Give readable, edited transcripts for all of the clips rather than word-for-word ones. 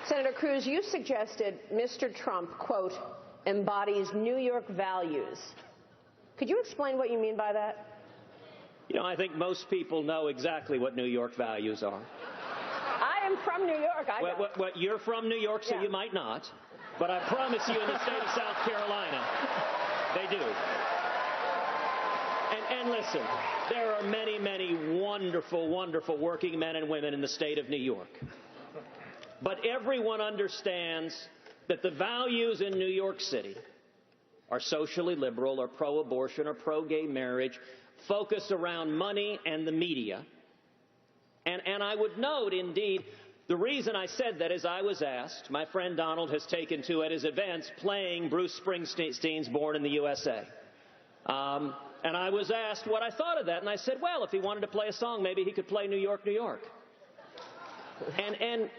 Senator Cruz, you suggested Mr. Trump, quote, embodies New York values. Could you explain what you mean by that? You know, I think most people know exactly what New York values are. I am from New York. Well, you're from New York, so you might not. But I promise you in the state of South Carolina, they do. And listen, there are many, many wonderful, wonderful working men and women in the state of New York. But everyone understands that the values in New York City are socially liberal or pro-abortion or pro-gay marriage, focused around money and the media. And I would note, indeed, the reason I said that is I was asked, my friend Donald has taken to at his events playing Bruce Springsteen's Born in the USA. And I was asked what I thought of that, and I said, well, if he wanted to play a song, maybe he could play New York, New York. And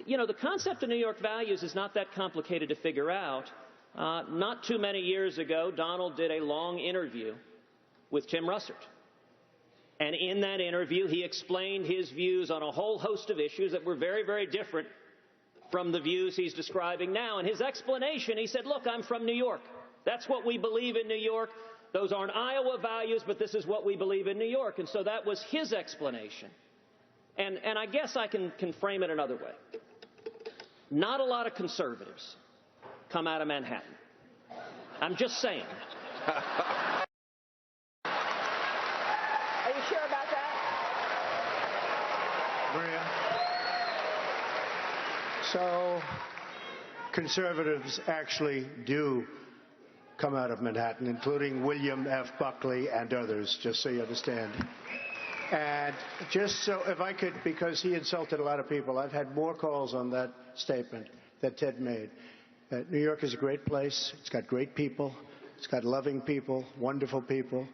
you know, the concept of New York values is not that complicated to figure out. Not too many years ago, Donald did a long interview with Tim Russert. And in that interview, he explained his views on a whole host of issues that were very, very different from the views he's describing now. And his explanation, he said, look, I'm from New York. That's what we believe in New York. Those aren't Iowa values, but this is what we believe in New York. And so that was his explanation. And I guess I can frame it another way. Not a lot of conservatives come out of Manhattan. I'm just saying. Are you sure about that? Maria? So, conservatives actually do come out of Manhattan, including William F. Buckley and others, just so you understand. And just so, if I could, because he insulted a lot of people, I've had more calls on that statement that Ted made. New York is a great place. It's got great people. It's got loving people, wonderful people.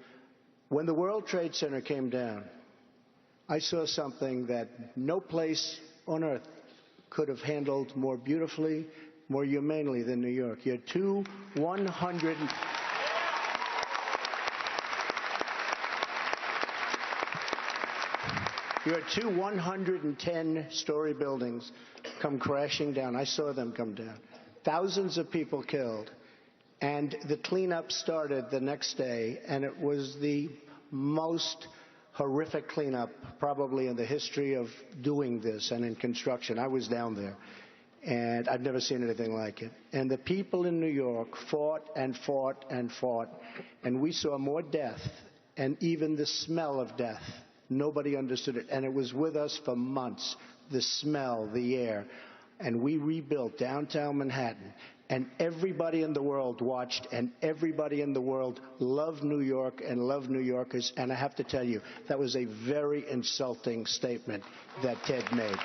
When the World Trade Center came down, I saw something that no place on earth could have handled more beautifully, more humanely than New York. You had two 110-story buildings come crashing down. I saw them come down. Thousands of people killed. And the cleanup started the next day, and it was the most horrific cleanup probably in the history of doing this and in construction. I was down there, and I've never seen anything like it. And the people in New York fought and fought and fought, and we saw more death and even the smell of death. Nobody understood it, and it was with us for months, the smell, the air. And we rebuilt downtown Manhattan, and everybody in the world watched, and everybody in the world loved New York and loved New Yorkers. And I have to tell you, that was a very insulting statement that Ted made.